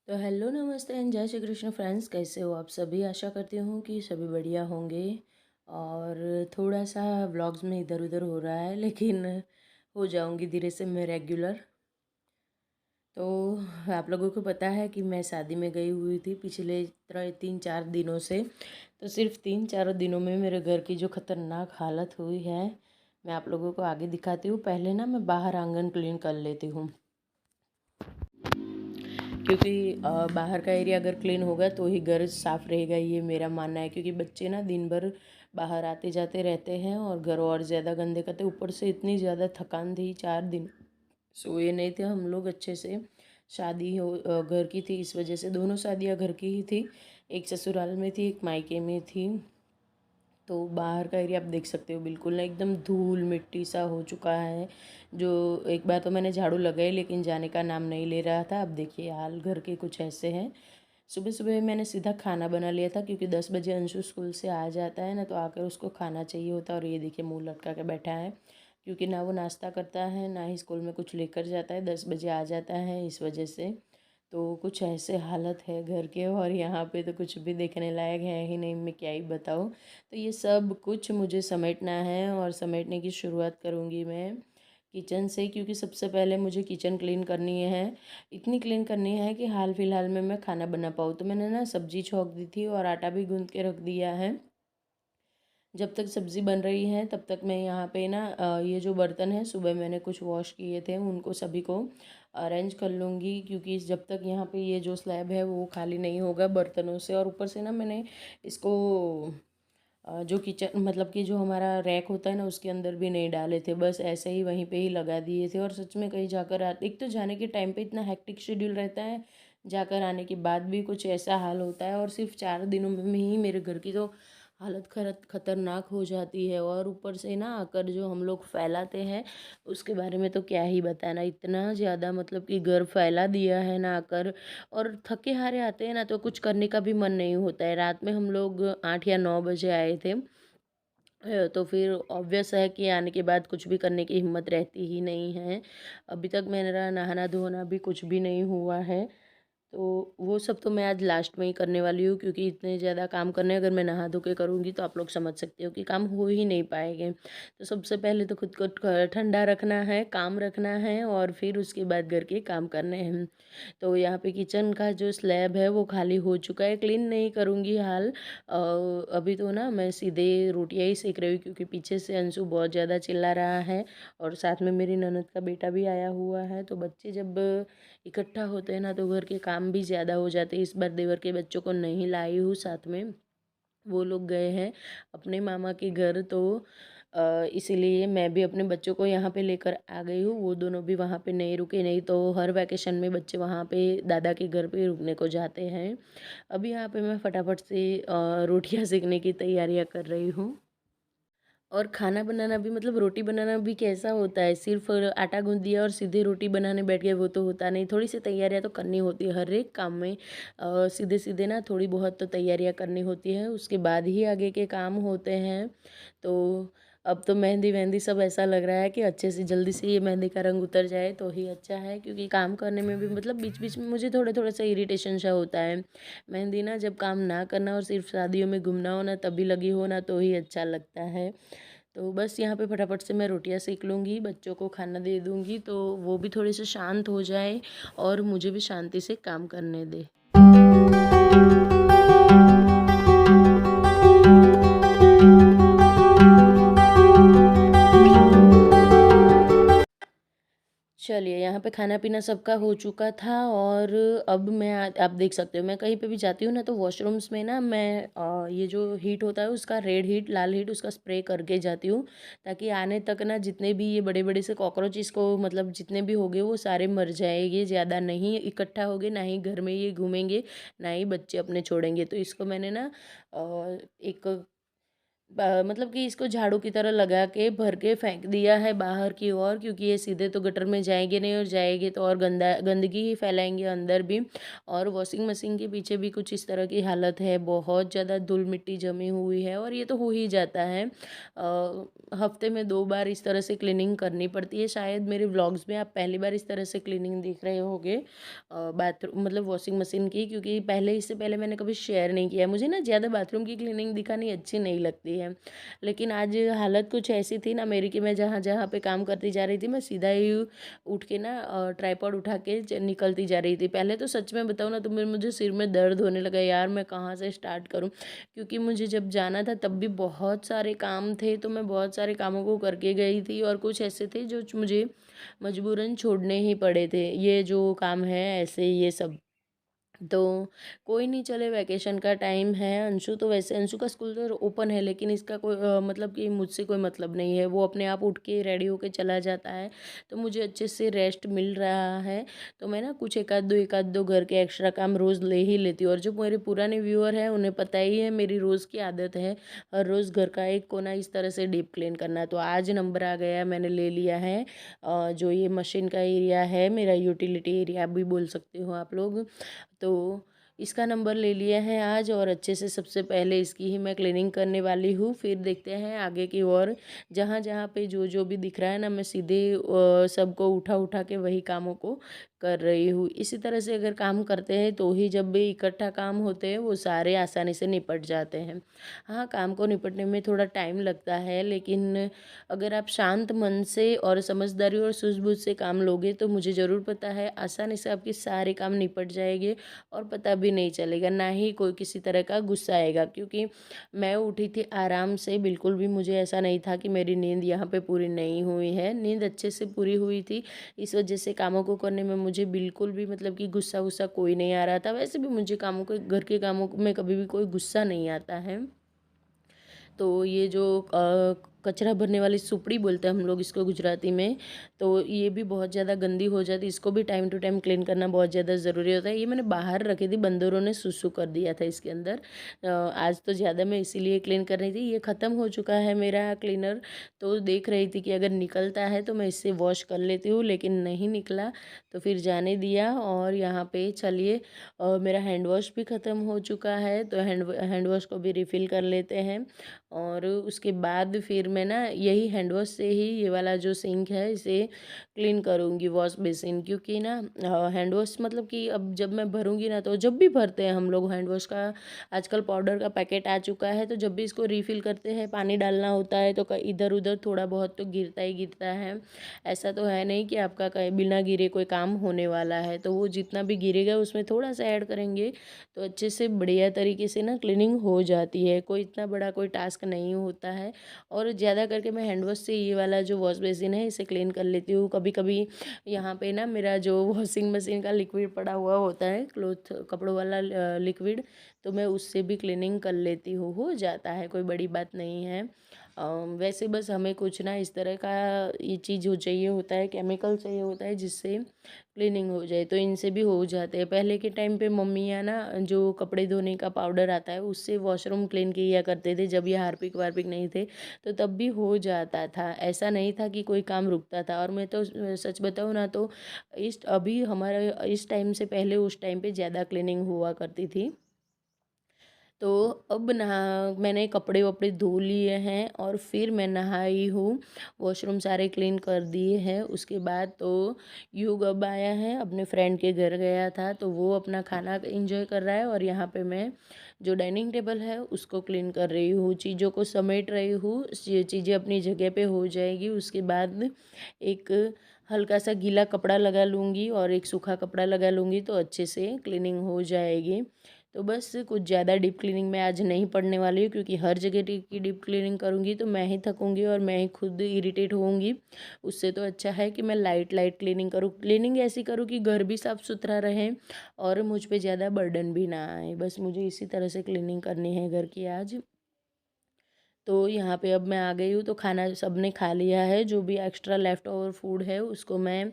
तो हेलो नमस्ते एंड जय श्री कृष्ण फ्रेंड्स, कैसे हो आप सभी। आशा करती हूँ कि सभी बढ़िया होंगे। और थोड़ा सा व्लॉग्स में इधर उधर हो रहा है, लेकिन हो जाऊँगी धीरे से मैं रेगुलर। तो आप लोगों को पता है कि मैं शादी में गई हुई थी पिछले 3-4 दिनों से। तो सिर्फ 3-4 दिनों में मेरे घर की जो खतरनाक हालत हुई है, मैं आप लोगों को आगे दिखाती हूँ। पहले ना मैं बाहर आंगन क्लीन कर लेती हूँ, क्योंकि बाहर का एरिया अगर क्लीन होगा तो ही घर साफ़ रहेगा, ये मेरा मानना है। क्योंकि बच्चे ना दिन भर बाहर आते जाते रहते हैं और घर और ज़्यादा गंदे करते। ऊपर से इतनी ज़्यादा थकान थी, 4 दिन सोए नहीं थे हम लोग अच्छे से। शादी घर की थी, इस वजह से दोनों शादियाँ घर की ही थी। एक ससुराल में थी, एक मायके में थी। तो बाहर का एरिया आप देख सकते हो, बिल्कुल ना एकदम धूल मिट्टी सा हो चुका है। जो एक बार तो मैंने झाड़ू लगाई, लेकिन जाने का नाम नहीं ले रहा था। अब देखिए हाल घर के कुछ ऐसे हैं। सुबह सुबह मैंने सीधा खाना बना लिया था, क्योंकि 10 बजे अंशु स्कूल से आ जाता है ना, तो आकर उसको खाना चाहिए होता है। और ये देखिए मुंह लटका के बैठा है, क्योंकि ना वो नाश्ता करता है ना ही स्कूल में कुछ लेकर जाता है। 10 बजे आ जाता है, इस वजह से। तो कुछ ऐसे हालत है घर के, और यहाँ पे तो कुछ भी देखने लायक है ही नहीं, मैं क्या ही बताऊँ। तो ये सब कुछ मुझे समेटना है, और समेटने की शुरुआत करूँगी मैं किचन से, क्योंकि सबसे पहले मुझे किचन क्लीन करनी है। इतनी क्लीन करनी है कि हाल फिलहाल में मैं खाना बना पाऊँ। तो मैंने ना सब्जी छौंक दी थी और आटा भी गूँथ के रख दिया है। जब तक सब्ज़ी बन रही है तब तक मैं यहाँ पे ना ये जो बर्तन है सुबह मैंने कुछ वॉश किए थे, उनको सभी को अरेंज कर लूँगी। क्योंकि जब तक यहाँ पे ये जो स्लैब है वो खाली नहीं होगा बर्तनों से। और ऊपर से ना मैंने इसको जो किचन मतलब कि जो हमारा रैक होता है ना, उसके अंदर भी नहीं डाले थे, बस ऐसे ही वहीं पे ही लगा दिए थे। और सच में कहीं जाकर एक तो जाने के टाइम पे इतना हेक्टिक शेड्यूल रहता है, जाकर आने के बाद भी कुछ ऐसा हाल होता है। और सिर्फ 4 दिनों में ही मेरे घर की तो हालत खतरनाक हो जाती है। और ऊपर से ना आकर जो हम लोग फैलाते हैं, उसके बारे में तो क्या ही बताना। इतना ज़्यादा मतलब कि घर फैला दिया है ना आकर। और थके हारे आते हैं ना, तो कुछ करने का भी मन नहीं होता है। रात में हम लोग 8 या 9 बजे आए थे। तो फिर ऑब्वियस है कि आने के बाद कुछ भी करने की हिम्मत रहती ही नहीं है। अभी तक मेरा नहाना धोना भी कुछ भी नहीं हुआ है। तो वो सब तो मैं आज लास्ट में ही करने वाली हूँ, क्योंकि इतने ज़्यादा काम करने अगर मैं नहा धो के करूँगी तो आप लोग समझ सकते हो कि काम हो ही नहीं पाएंगे। तो सबसे पहले तो खुद को ठंडा रखना है, काम रखना है, और फिर उसके बाद घर के काम करने हैं। तो यहाँ पे किचन का जो स्लैब है वो खाली हो चुका है, क्लीन नहीं करूँगी हाल। अभी तो ना मैं सीधे रोटियाँ ही सेक रही हूँ, क्योंकि पीछे से अंशु बहुत ज़्यादा चिल्ला रहा है। और साथ में मेरी ननद का बेटा भी आया हुआ है। तो बच्चे जब इकट्ठा होते हैं ना, तो घर के काम भी ज़्यादा हो जाते हैं। इस बार देवर के बच्चों को नहीं लाई हूँ साथ में, वो लोग गए हैं अपने मामा के घर। तो इसीलिए मैं भी अपने बच्चों को यहाँ पे लेकर आ गई हूँ। वो दोनों भी वहाँ पे नहीं रुके, नहीं तो हर वैकेशन में बच्चे वहाँ पे दादा के घर पे रुकने को जाते हैं। अभी यहाँ पे मैं फटाफट से रोटियाँ सेकने की तैयारियाँ कर रही हूँ। और खाना बनाना भी मतलब रोटी बनाना भी कैसा होता है, सिर्फ आटा गूंथ दिया और सीधे रोटी बनाने बैठ गए, वो तो होता नहीं। थोड़ी सी तैयारियां तो करनी होती है हर एक काम में। सीधे सीधे ना थोड़ी बहुत तो तैयारियां करनी होती है, उसके बाद ही आगे के काम होते हैं। तो अब तो मेहंदी वहंदी सब ऐसा लग रहा है कि अच्छे से जल्दी से ये मेहंदी का रंग उतर जाए तो ही अच्छा है। क्योंकि काम करने में भी मतलब बीच बीच में मुझे थोड़ा थोड़ा सा इरिटेशन सा होता है। मेहंदी ना जब काम ना करना और सिर्फ शादियों में घूमना हो ना, तभी लगी हो ना, तो ही अच्छा लगता है। तो बस यहाँ पे फटाफट से मैं रोटियां सेक लूँगी, बच्चों को खाना दे दूँगी, तो वो भी थोड़े से शांत हो जाए और मुझे भी शांति से काम करने दे। चलिए, यहाँ पे खाना पीना सबका हो चुका था। और अब मैं आप देख सकते हो, मैं कहीं पे भी जाती हूँ ना, तो वॉशरूम्स में ना मैं ये जो हीट होता है उसका रेड हीट लाल हीट उसका स्प्रे करके जाती हूँ, ताकि आने तक ना जितने भी ये बड़े बड़े से कॉकरोच इसको मतलब जितने भी होंगे वो सारे मर जाएंगे, ज़्यादा नहीं इकट्ठा होंगे, ना ही घर में ये घूमेंगे, ना ही बच्चे अपने छोड़ेंगे। तो इसको मैंने ना एक मतलब कि इसको झाड़ू की तरह लगा के भर के फेंक दिया है बाहर की ओर, क्योंकि ये सीधे तो गटर में जाएंगे नहीं, और जाएंगे तो और गंदगी ही फैलाएंगे अंदर भी। और वॉशिंग मशीन के पीछे भी कुछ इस तरह की हालत है, बहुत ज़्यादा धूल मिट्टी जमी हुई है, और ये तो हो ही जाता है। हफ्ते में 2 बार इस तरह से क्लीनिंग करनी पड़ती है। शायद मेरे व्लॉग्स में आप पहली बार इस तरह से क्लीनिंग देख रहे होंगे बाथरूम मतलब वॉशिंग मशीन की, क्योंकि इससे पहले मैंने कभी शेयर नहीं किया। मुझे ना ज़्यादा बाथरूम की क्लीनिंग दिखानी अच्छी नहीं लगती है, लेकिन आज हालत कुछ ऐसी थी ना मेरी कि मैं जहाँ जहाँ पे काम करती जा रही थी, मैं सीधा ही उठ के ना ट्राइपॉड उठा के निकलती जा रही थी। पहले तो सच में बताऊँ ना तो मुझे सिर में दर्द होने लगा यार, मैं कहाँ से स्टार्ट करूँ, क्योंकि मुझे जब जाना था तब भी बहुत सारे काम थे, तो मैं बहुत सारे कामों को करके गई थी, और कुछ ऐसे थे जो मुझे मजबूरन छोड़ने ही पड़े थे। ये जो काम है ऐसे ये सब, तो कोई नहीं, चले वैकेशन का टाइम है। अंशु तो वैसे अंशु का स्कूल तो ओपन है, लेकिन इसका कोई मतलब कि मुझसे कोई मतलब नहीं है। वो अपने आप उठ के रेडी होके चला जाता है, तो मुझे अच्छे से रेस्ट मिल रहा है। तो मैं ना कुछ एक आध दो घर के एक्स्ट्रा काम रोज़ ले ही लेती हूँ। और जो मेरे पुराने व्यूअर हैं उन्हें पता ही है मेरी रोज़ की आदत है हर रोज़ घर का एक कोना इस तरह से डीप क्लीन करना। तो आज नंबर आ गया, मैंने ले लिया है। जो ये मशीन का एरिया है, मेरा यूटिलिटी एरिया भी बोल सकते हो आप लोग, तो इसका नंबर ले लिया है आज, और अच्छे से सबसे पहले इसकी ही मैं क्लीनिंग करने वाली हूँ। फिर देखते हैं आगे की ओर, जहाँ जहाँ पे जो जो भी दिख रहा है ना, मैं सीधे सबको उठा उठा के वही कामों को कर रही हूँ। इसी तरह से अगर काम करते हैं तो ही जब भी इकट्ठा काम होते हैं वो सारे आसानी से निपट जाते हैं। हाँ, काम को निपटने में थोड़ा टाइम लगता है, लेकिन अगर आप शांत मन से और समझदारी और सूझबूझ से काम लोगे तो मुझे ज़रूर पता है आसानी से आपके सारे काम निपट जाएंगे, और पता भी नहीं चलेगा, ना ही कोई किसी तरह का गुस्सा आएगा। क्योंकि मैं उठी थी आराम से, बिल्कुल भी मुझे ऐसा नहीं था कि मेरी नींद यहाँ पे पूरी नहीं हुई है, नींद अच्छे से पूरी हुई थी। इस वजह से कामों को करने में मुझे बिल्कुल भी मतलब कि गुस्सा वुस्सा कोई नहीं आ रहा था। वैसे भी मुझे कामों को घर के कामों में कभी भी कोई गुस्सा नहीं आता है। तो ये जो कचरा भरने वाली सुपड़ी बोलते हैं हम लोग इसको गुजराती में, तो ये भी बहुत ज़्यादा गंदी हो जाती है। इसको भी टाइम टू टाइम क्लीन करना बहुत ज़्यादा ज़रूरी होता है। ये मैंने बाहर रखी थी, बंदरों ने सुसु कर दिया था इसके अंदर। आज तो ज़्यादा मैं इसीलिए क्लीन कर रही थी। ये ख़त्म हो चुका है मेरा क्लीनर, तो देख रही थी कि अगर निकलता है तो मैं इससे वॉश कर लेती हूँ, लेकिन नहीं निकला तो फिर जाने दिया। और यहाँ पे चलिए, मेरा हैंड वॉश भी ख़त्म हो चुका है, तो हैंड वॉश को भी रिफ़िल कर लेते हैं। और उसके बाद फिर मैं ना यही हैंड वॉश से ही ये वाला जो सिंक है इसे क्लीन करूँगी, वॉश बेसिन। क्योंकि ना हैंड वॉश मतलब कि अब जब मैं भरूँगी ना, तो जब भी भरते हैं हम लोग हैंड वॉश का, आजकल पाउडर का पैकेट आ चुका है, तो जब भी इसको रिफ़िल करते हैं पानी डालना होता है तो इधर उधर थोड़ा बहुत तो गिरता ही गिरता है। ऐसा तो है नहीं कि आपका कहीं बिना गिरे कोई काम होने वाला है, तो वो जितना भी गिरेगा उसमें थोड़ा सा ऐड करेंगे तो अच्छे से बढ़िया तरीके से ना क्लीनिंग हो जाती है। कोई इतना बड़ा कोई टास्क नहीं होता है। और ज़्यादा करके मैं हैंड वॉश से ये वाला जो वॉश बेसिन है इसे क्लीन कर लेती हूँ। कभी कभी यहाँ पे ना मेरा जो वॉशिंग मशीन का लिक्विड पड़ा हुआ होता है, क्लोथ कपड़ों वाला लिक्विड, तो मैं उससे भी क्लीनिंग कर लेती हूँ, हो जाता है, कोई बड़ी बात नहीं है। वैसे बस हमें कुछ ना इस तरह का ये चीज़ हो चाहिए होता है, केमिकल चाहिए होता है जिससे क्लीनिंग हो जाए, तो इनसे भी हो जाते हैं। पहले के टाइम पे मम्मियाँ ना जो कपड़े धोने का पाउडर आता है उससे वॉशरूम क्लीन किया करते थे, जब ये हार्पिक वार्पिक नहीं थे, तो तब भी हो जाता था, ऐसा नहीं था कि कोई काम रुकता था। और मैं तो सच बताऊँ ना तो इस अभी हमारे इस टाइम से पहले उस टाइम पे ज़्यादा क्लीनिंग हुआ करती थी। तो अब नहा मैंने कपड़े वपड़े धो लिए हैं और फिर मैं नहाई हूँ, वॉशरूम सारे क्लीन कर दिए हैं। उसके बाद तो युग अब आया है, अपने फ्रेंड के घर गया था, तो वो अपना खाना एंजॉय कर रहा है, और यहाँ पे मैं जो डाइनिंग टेबल है उसको क्लीन कर रही हूँ, चीज़ों को समेट रही हूँ। ये चीज़ें अपनी जगह पे हो जाएगी। उसके बाद एक हल्का सा गीला कपड़ा लगा लूँगी और एक सूखा कपड़ा लगा लूँगी, तो अच्छे से क्लीनिंग हो जाएगी। तो बस कुछ ज़्यादा डीप क्लीनिंग मैं आज नहीं पड़ने वाली हूँ, क्योंकि हर जगह की डीप क्लीनिंग करूँगी तो मैं ही थकूँगी और मैं ही खुद इरिटेट होऊंगी। उससे तो अच्छा है कि मैं लाइट लाइट क्लीनिंग करूँ, क्लीनिंग ऐसी करूँ कि घर भी साफ़ सुथरा रहे और मुझ पे ज़्यादा बर्डन भी ना आए। बस मुझे इसी तरह से क्लीनिंग करनी है घर की आज। तो यहाँ पे अब मैं आ गई हूँ, तो खाना सबने खा लिया है। जो भी एक्स्ट्रा लेफ़्ट ओवर फूड है उसको मैं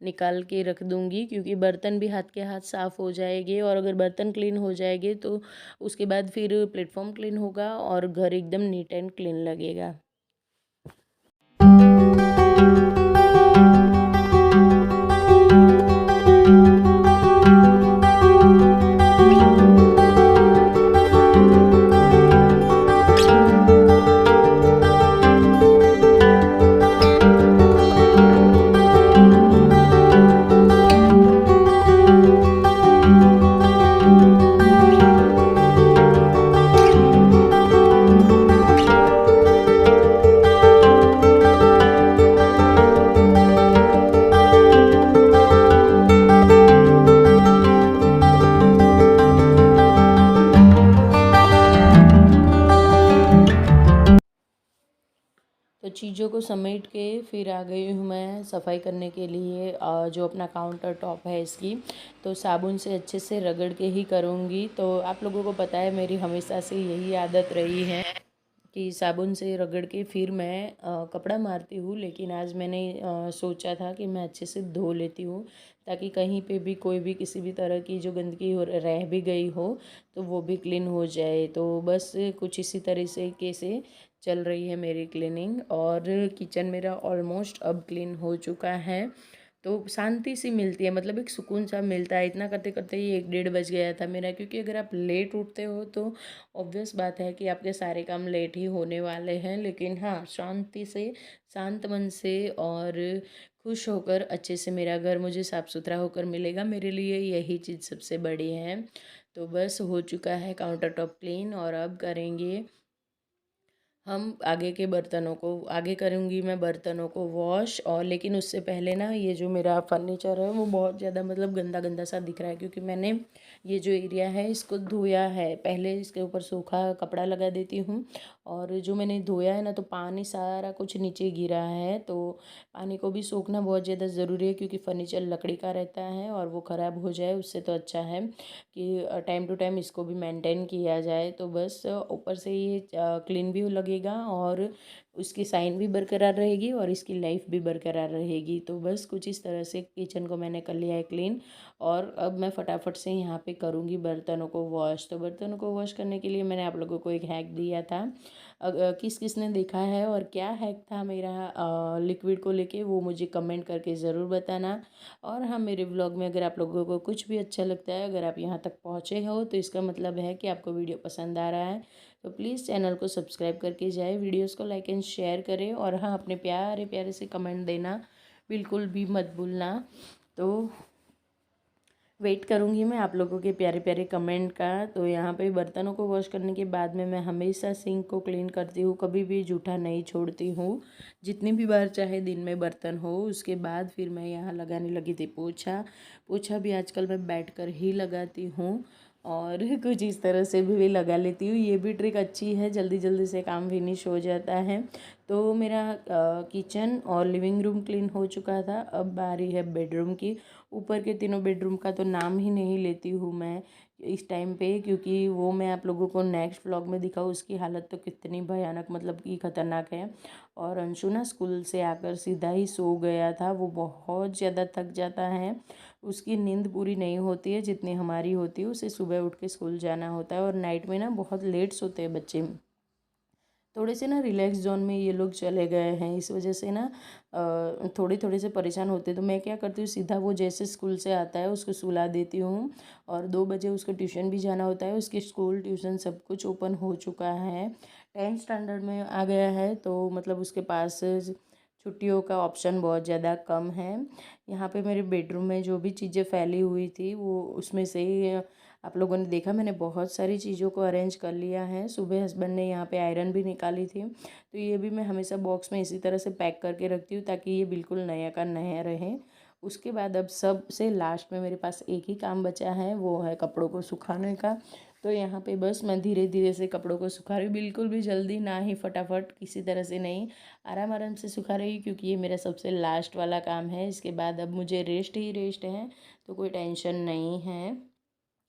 निकाल के रख दूँगी, क्योंकि बर्तन भी हाथ के हाथ साफ़ हो जाएंगे, और अगर बर्तन क्लीन हो जाएंगे तो उसके बाद फिर प्लेटफॉर्म क्लीन होगा और घर एकदम नीट एंड क्लीन लगेगा। तो चीज़ों को समेट के फिर आ गई हूँ मैं सफाई करने के लिए। जो अपना काउंटर टॉप है इसकी, तो साबुन से अच्छे से रगड़ के ही करूँगी। तो आप लोगों को पता है मेरी हमेशा से यही आदत रही है कि साबुन से रगड़ के फिर मैं कपड़ा मारती हूँ। लेकिन आज मैंने सोचा था कि मैं अच्छे से धो लेती हूँ, ताकि कहीं पे भी कोई भी किसी भी तरह की जो गंदगी हो रह भी गई हो तो वो भी क्लीन हो जाए। तो बस कुछ इसी तरीके से चल रही है मेरी क्लीनिंग, और किचन मेरा ऑलमोस्ट अब क्लीन हो चुका है। तो शांति सी मिलती है, मतलब एक सुकून सा मिलता है। इतना करते करते ही 1 डेढ़ बज गया था मेरा, क्योंकि अगर आप लेट उठते हो तो ऑब्वियस बात है कि आपके सारे काम लेट ही होने वाले हैं। लेकिन हाँ, शांति से, शांत मन से और खुश होकर अच्छे से मेरा घर मुझे साफ़ सुथरा होकर मिलेगा, मेरे लिए यही चीज़ सबसे बड़ी है। तो बस हो चुका है काउंटर टॉप क्लीन, और अब करेंगे हम आगे के बर्तनों को, आगे करूँगी मैं बर्तनों को वॉश। और लेकिन उससे पहले ना, ये जो मेरा फर्नीचर है वो बहुत ज़्यादा मतलब गंदा गंदा सा दिख रहा है, क्योंकि मैंने ये जो एरिया है इसको धोया है। पहले इसके ऊपर सूखा कपड़ा लगा देती हूँ, और जो मैंने धोया है ना, तो पानी सारा कुछ नीचे गिरा है। तो पानी को भी सोखना बहुत ज़्यादा ज़रूरी है, क्योंकि फर्नीचर लकड़ी का रहता है और वो ख़राब हो जाए उससे तो अच्छा है कि टाइम टू टाइम इसको भी मेंटेन किया जाए। तो बस ऊपर से ये क्लीन भी लगेगा, और उसकी साइन भी बरकरार रहेगी, और इसकी लाइफ भी बरकरार रहेगी। तो बस कुछ इस तरह से किचन को मैंने कर लिया है क्लीन, और अब मैं फटाफट से यहाँ पे करूँगी बर्तनों को वॉश। तो बर्तनों को वॉश करने के लिए मैंने आप लोगों को एक हैक दिया था। किस किस ने देखा है और क्या हैक था मेरा लिक्विड को लेके, वो मुझे कमेंट करके ज़रूर बताना। और हाँ, मेरे व्लॉग में अगर आप लोगों को कुछ भी अच्छा लगता है, अगर आप यहाँ तक पहुँचे हो, तो इसका मतलब है कि आपको वीडियो पसंद आ रहा है। तो प्लीज़ चैनल को सब्सक्राइब करके जाए, वीडियोस को लाइक एंड शेयर करें, और हाँ, अपने प्यारे प्यारे से कमेंट देना बिल्कुल भी मत भूलना। तो वेट करूँगी मैं आप लोगों के प्यारे प्यारे कमेंट का। तो यहाँ पे बर्तनों को वॉश करने के बाद में मैं हमेशा सिंक को क्लीन करती हूँ, कभी भी जूठा नहीं छोड़ती हूँ। जितनी भी बार चाहे दिन में बर्तन हो, उसके बाद फिर मैं यहाँ लगाने लगी थी पोछा। पोछा भी आजकल मैं बैठ कर ही लगाती हूँ, और कुछ इस तरह से भी लगा लेती हूँ। ये भी ट्रिक अच्छी है, जल्दी जल्दी से काम फिनिश हो जाता है। तो मेरा किचन और लिविंग रूम क्लीन हो चुका था। अब बारी है बेडरूम की। ऊपर के तीनों बेडरूम का तो नाम ही नहीं लेती हूँ मैं इस टाइम पे, क्योंकि वो मैं आप लोगों को नेक्स्ट व्लॉग में दिखाऊँ। उसकी हालत तो कितनी भयानक, मतलब कि ख़तरनाक है। और अंशु ना स्कूल से आकर सीधा ही सो गया था। वो बहुत ज़्यादा थक जाता है, उसकी नींद पूरी नहीं होती है जितनी हमारी होती है। उसे सुबह उठ के स्कूल जाना होता है, और नाइट में ना बहुत लेट सोते हैं बच्चे। थोड़े से ना रिलैक्स जोन में ये लोग चले गए हैं, इस वजह से ना थोड़े थोड़े से परेशान होते। तो मैं क्या करती हूँ, सीधा वो जैसे स्कूल से आता है उसको सुला देती हूँ, और 2 बजे उसको ट्यूशन भी जाना होता है। उसकी स्कूल ट्यूशन सब कुछ ओपन हो चुका है, 10th स्टैंडर्ड में आ गया है। तो मतलब उसके पास छुट्टियों का ऑप्शन बहुत ज़्यादा कम है। यहाँ पे मेरे बेडरूम में जो भी चीज़ें फैली हुई थी, वो उसमें से आप लोगों ने देखा, मैंने बहुत सारी चीज़ों को अरेंज कर लिया है। सुबह हस्बैंड ने यहाँ पे आयरन भी निकाली थी, तो ये भी मैं हमेशा बॉक्स में इसी तरह से पैक करके रखती हूँ, ताकि ये बिल्कुल नया का नया रहे। उसके बाद अब सबसे लास्ट में मेरे पास एक ही काम बचा है, वो है कपड़ों को सुखाने का। तो यहाँ पे बस मैं धीरे धीरे से कपड़ों को सुखा रही हूँ, बिल्कुल भी जल्दी ना ही फटाफट, किसी तरह से नहीं, आराम आराम से सुखा रही हूँ, क्योंकि ये मेरा सबसे लास्ट वाला काम है। इसके बाद अब मुझे रेस्ट ही रेस्ट है, तो कोई टेंशन नहीं है।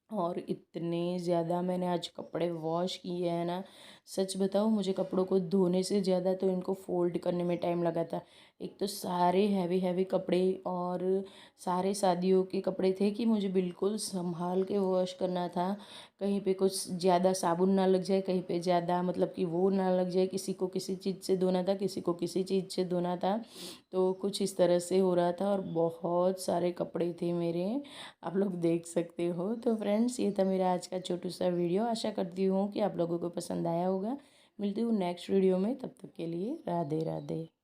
और इतने ज़्यादा मैंने आज कपड़े वॉश किए हैं ना, सच बताऊँ, मुझे कपड़ों को धोने से ज़्यादा तो इनको फ़ोल्ड करने में टाइम लगा था। एक तो सारे हैवी हैवी कपड़े और सारे शादियों के कपड़े थे कि मुझे बिल्कुल संभाल के वॉश करना था। कहीं पे कुछ ज़्यादा साबुन ना लग जाए, कहीं पे ज़्यादा मतलब कि वो ना लग जाए, किसी को किसी चीज़ से धोना था, किसी को किसी चीज़ से धोना था। तो कुछ इस तरह से हो रहा था और बहुत सारे कपड़े थे मेरे, आप लोग देख सकते हो। तो फ्रेंड्स, ये था मेरा आज का छोटू सा वीडियो। आशा करती हूँ कि आप लोगों को पसंद आया होगा। मिलती हूँ नेक्स्ट वीडियो में, तब तक के लिए राधे राधे।